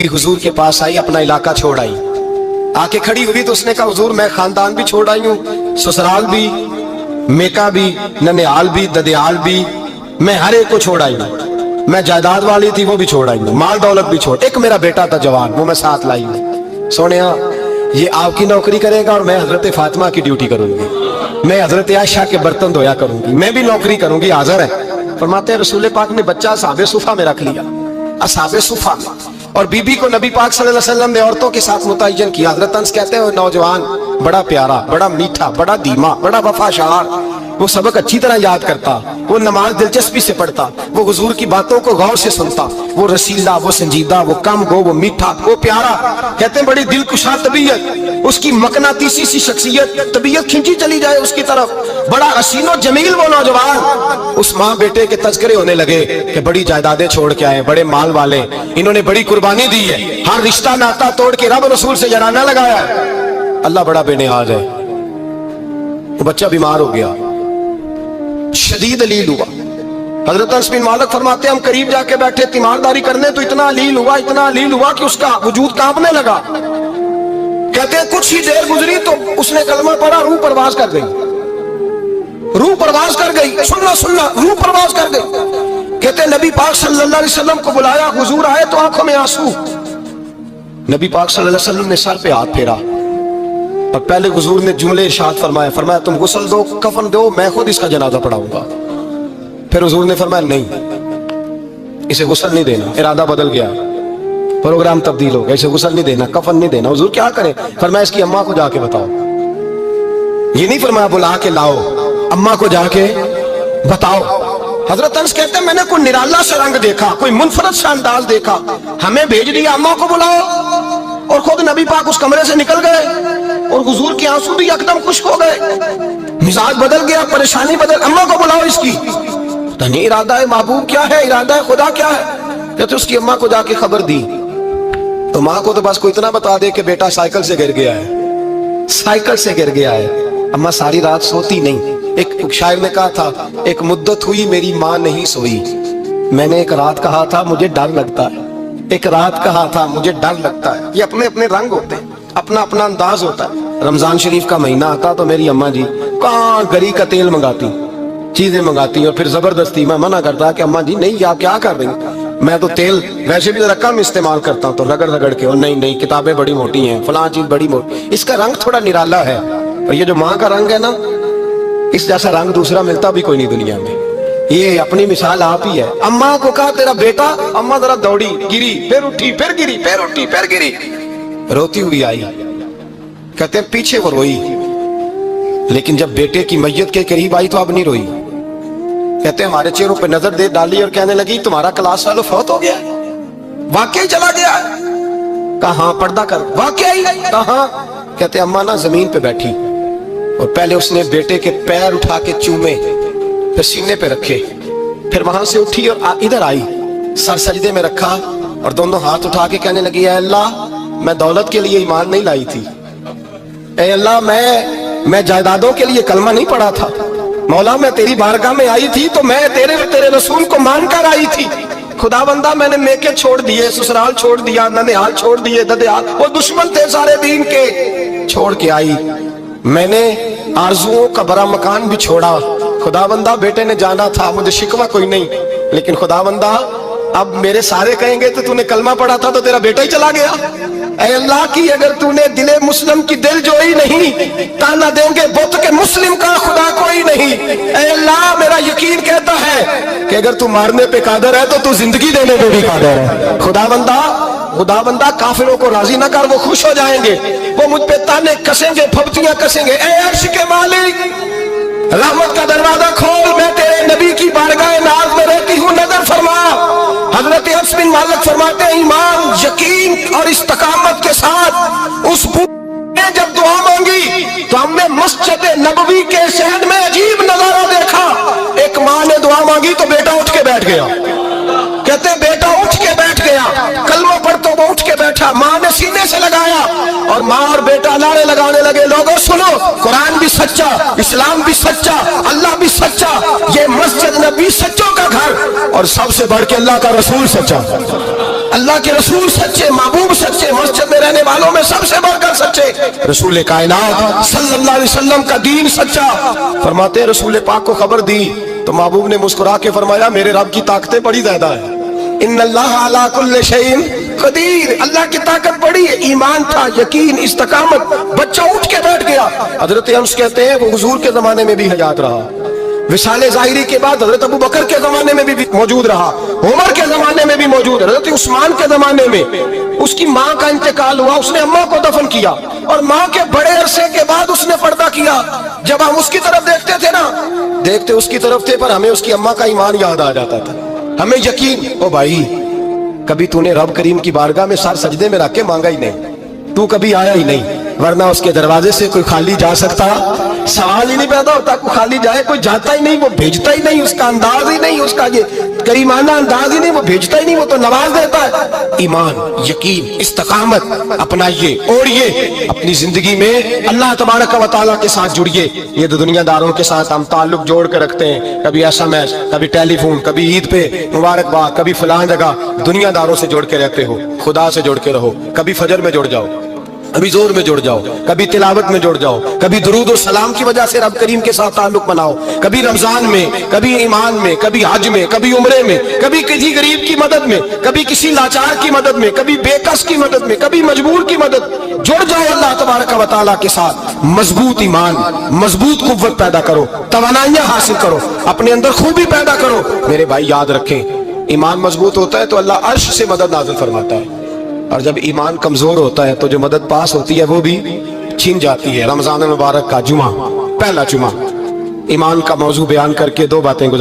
हुजूर के पास आई, अपना इलाका छोड़ आई, आके खड़ी हुई तो उसने कहा हुजूर मैं खानदान भी छोड़ आई हूँ, ससुराल भी, मेका भी, ननिहाल भी, ददियाल भी, मैं हर एक को छोड़ आई हूँ। मैं जायदाद वाली थी वो भी छोड़ आई हूँ, माल दौलत भी छोड़, एक मेरा बेटा था जवान वो मैं साथ लाई हूँ। सोनिया ये आपकी नौकरी करेगा और मैं हजरत फातिमा की ड्यूटी करूंगी, मैं हजरत आयशा के बर्तन धोया करूंगी, मैं भी नौकरी करूंगी। हाजिर है। फरमाते हैं रसूल पाक ने बच्चा असहाबे सुफा में रख लिया, असहाबे सुफा में, और बीबी को नबी पाक सल्लल्लाहु अलैहि वसल्लम ने औरतों के साथ मुतय्यन किया। हजरत अंस कहते हैं नौजवान बड़ा प्यारा, बड़ा मीठा, बड़ा धीमा, बड़ा वफाशार, वो सबक अच्छी तरह याद करता, वो नमाज दिलचस्पी से पढ़ता, वो हुजूर की बातों को गौर से सुनता, वो रसीला, वो संजीदा, वो कम गो, वो मीठा, वो प्यारा। कहते हैं बड़ी दिलकुशा तबीयत, उसकी मकनातीसी सी शख्सियत, तबीयत खिंची चली जाए उसकी तरफ, बड़ा हसीनो जमील वो नौजवान। उस माँ बेटे के तज़किरे होने लगे कि बड़ी जायदादें छोड़ के आए, बड़े माल वाले, इन्होंने बड़ी कुर्बानी दी है, हर रिश्ता नाता तोड़ के रब रसूल से जराना लगाया है। अल्लाह बड़ा बेनियाज है। वो बच्चा बीमार हो गया, शदीद अलील हुआ। हजरत अनस बिन मालिक फरमाते हम करीब जाके बैठे तीमारदारी करने तो इतना अलील हुआ, इतना अलील हुआ कि उसका वजूद कांपने लगा। कहते हैं कुछ ही देर गुजरी तो उसने कलमा पढ़ा, रूह परवाज कर गई, रूह परवाज कर गई, सुनना सुनना, रूह परवाज कर गई। कहते हैं नबी पाक सल्लल्लाहु अलैहि वसल्लम को बुलाया, हुजूर आए तो आंखों में आंसू। नबी पाक सल्लल्लाहु अलैहि वसल्लम ने सर पे हाथ फेरा और पहले हुजूर ने जुमले इरशाद फरमाया, फरमाया तुम गुस्ल दो, कफन दो, मैं खुद इसका जनाजा पढ़ाऊंगा। फिर हुजूर ने फरमाया नहीं, इसे गुस्ल नहीं देना। इरादा बदल गया, प्रोग्राम तब्दील हो गया, इसे गुस्ल नहीं देना, कफन नहीं देना। हुजूर क्या करें? फरमाया इसकी अम्मा को जाके बताओ। ये नहीं फरमाया बुला के लाओ, अम्मा को जाके बताओ। हजरत अनस कहते हैं मैंने कोई निराला सा रंग देखा, कोई मुनफरद सा अंदाज देखा, हमें भेज दिया अम्मा को बुलाओ, और खुद नबी पाक उस कमरे से निकल गए और हुजूर के आंसू भी एकदम खुश्क हो गए, मिजाज बदल गया, परेशानी बदल। अम्मा को बुलाओ इसकी, पता नहीं इरादा है महबूब क्या है, इरादा है खुदा क्या है। कहते उसकी अम्मा को जाके खबर दी तो माँ को तो बस कोई इतना बता दे कि बेटा साइकिल से गिर गया है, साइकिल से गिर गया है। अम्मा सारी रात सोती नहीं। एक शायर ने कहा था एक मुद्दत हुई मेरी माँ नहीं सोई, मैंने एक रात कहा था मुझे डर लगता है, एक रात कहा था मुझे डर लगता है। ये अपने अपने रंग होते हैं, अपना अपना अंदाज होता है। रमजान शरीफ का महीना आता तो मेरी अम्मा जी कहाँ गरी का तेल मंगाती, चीजें मंगाती, और फिर जबरदस्ती मैं मना करता कि अम्मा जी नहीं आप क्या कर रही हैं, मैं तो तेल वैसे भी रकम इस्तेमाल करता हूँ, तो रगड़ रगड़ के, और नहीं नहीं किताबें बड़ी मोटी हैं, फलां चीज बड़ी मोटी, इसका रंग थोड़ा निराला है। और ये जो माँ का रंग है ना, इस जैसा रंग दूसरा मिलता भी कोई नहीं दुनिया में। ये अपनी मिसाल आप ही है। अम्मा को कहा तेरा बेटा, अम्मा जरा दौड़ी, गिरी, फिर उठी, फिर गिरी, फिर उठी, फिर गिरी, रोती हुई आई। कहते हैं पीछे वो रोई, लेकिन जब बेटे की मैयत के करीब आई तो अब नहीं रोई। कहते हैं हमारे चेहरों पे नजर दे डाली और कहने लगी तुम्हारा क्लास वालों फौत हो गया, वाकई चला गया। कहा पर्दा कर, वाकई कहा। कहते अम्मा ना जमीन पे बैठी और पहले उसने बेटे के पैर उठा के चूमे, फिर सीने पे रखे, फिर वहां से उठी और इधर आई, सर सजदे में रखा और दोनों हाथ उठा के कहने लगी ऐ अल्लाह मैं दौलत के लिए ईमान नहीं लाई थी, ऐ अल्लाह मैं जायदादों के लिए कलमा नहीं पढ़ा था, मौला मैं तेरी बारगाह में आई थी तो मैं तेरे रसूल को मान कर आई थी। खुदा बंदा मैंने मेके छोड़ दिए, ससुराल छोड़ दिया, ननिहाल छोड़ दिए, ददियाल, वो दुश्मन थे सारे दीन के, छोड़ के आई। मैंने आरजुओं का बड़ा मकान भी छोड़ा। खुदा बंदा बेटे ने जाना था, मुझे शिकवा कोई नहीं, लेकिन खुदा बंदा अब मेरे सारे कहेंगे तो तूने कलमा पढ़ा था तो तेरा बेटा ही चला गया। ऐ अल्लाह की अगर तूने दिले मुस्लिम की दिल जोई नहीं, ताना देंगे बुत के मुस्लिम का खुदा कोई नहीं। ऐ अल्लाह मेरा यकीन कहता है कि अगर तू मारने पे कादर है तो तू जिंदगी देने पे भी कादर है। खुदा बंदा काफिरों को राजी ना कर, वो खुश हो जाएंगे, वो मुझ पे ताने कसेंगे, फब्तियां कसेंगे। ऐ अर्श के मालिक रहमत का दरवाजा खोल, मैं तेरे नबी की बारगाह नाज में रहती हूँ, नजर फरमा। हजरत अनस बिन मालिक फरमाते हैं ईमान, यकीन और इस्तकामत के साथ उस ने जब दुआ मांगी तो हमने मस्जिद नबवी के शहर में अजीब नजारा देखा। एक माँ ने दुआ मांगी तो बेटा उठ के बैठ गया। कहते बेटा उठ के बैठ गया, कलमा पढ़ तो वो उठ के बैठा, माँ ने सीने से लगाया और माँ और बेटा नारे लगाने लगे लोगों सुनो, कुरान भी सच्चा, इस्लाम भी सच्चा, अल्लाह भी सच्चा, ये मस्जिद नबी सच्चों का घर, और सबसे बढ़ के अल्लाह का रसूल सच्चा, अल्लाह के रसूल सच्चे, महबूब رہنے والوں میں سب سے بڑھ کر سچے رسول کائنات صلی اللہ علیہ وسلم کا دین سچا. فرماتے ہیں رسول پاک کو خبر دی تو محبوب نے مسکرا کے فرمایا میرے رب کی طاقتیں بڑی زیادہ ہیں. ان اللہ علی کل شیء قدیر, اللہ کی طاقت بڑی ہے. ایمان تھا, یقین, استقامت, بچہ اٹھ کے بیٹھ گیا. حضرت انس کہتے ہیں وہ حضور کے زمانے میں بھی حیات رہا, وصال ظاہری کے بعد حضرت ابو بکر کے زمانے میں بھی موجود رہا, عمر کے زمانے میں بھی موجود, حضرت عثمان کے زمانے میں. اس کی ماں کا انتقال ہوا, اس نے اماں کو دفن کیا, اور ماں کے بڑے عرصے کے بعد اس نے پردہ کیا. جب ہم اس کی طرف دیکھتے تھے نا, دیکھتے اس کی طرف تھے, پر ہمیں اس کی اماں کا ایمان یاد آ جاتا تھا. ہمیں یقین, او بھائی کبھی تو نے رب کریم کی بارگاہ میں سر سجدے میں رکھ کے مانگا ہی نہیں, تو کبھی آیا ہی نہیں, ورنہ اس کے دروازے سے کوئی خالی جا سکتا, سوال ہی نہیں پیدا ہوتا. کوئی خالی جائے, کوئی جاتا ہی نہیں, وہ بھیجتا ہی نہیں, اس کا انداز ہی نہیں, اس کا یہ کریمانہ انداز ہی نہیں, وہ بھیجتا ہی نہیں, وہ تو نواز دیتا ہے. ایمان, یقین, استقامت اپنائیے, اوڑھیے اپنی زندگی میں, اللہ تبارک و تعالیٰ کے ساتھ جڑیے. یہ دنیا داروں کے ساتھ ہم تعلق جوڑ کے رکھتے ہیں, کبھی ایس ایم ایس, کبھی ٹیلی فون, کبھی عید پہ مبارکباد, کبھی فلاں جگہ. دنیا داروں سے جوڑ کے رہتے ہو, خدا سے جوڑ کے رہو. کبھی فجر میں جڑ جاؤ, کبھی زور میں جڑ جاؤ, کبھی تلاوت میں جڑ جاؤ, کبھی درود و سلام کی وجہ سے رب کریم کے ساتھ تعلق بناؤ, کبھی رمضان میں, کبھی ایمان میں, کبھی حج میں, کبھی عمرے میں, کبھی کسی غریب کی مدد میں, کبھی کسی لاچار کی مدد میں, کبھی بے کس کی مدد میں, کبھی مجبور کی مدد. جڑ جاؤ اللہ تبارک و تعالیٰ کے ساتھ. مضبوط ایمان, مضبوط قوت پیدا کرو, توانائیاں حاصل کرو, اپنے اندر خوبی پیدا کرو. میرے بھائی یاد رکھیں, ایمان مضبوط ہوتا ہے تو اللہ عرش سے مدد نازل فرماتا ہے, اور جب ایمان کمزور ہوتا ہے تو جو مدد پاس ہوتی ہے وہ بھی چھین جاتی ہے. رمضان المبارک کا جمعہ, پہلا جمعہ, ایمان کا موضوع بیان کر کے دو باتیں گزار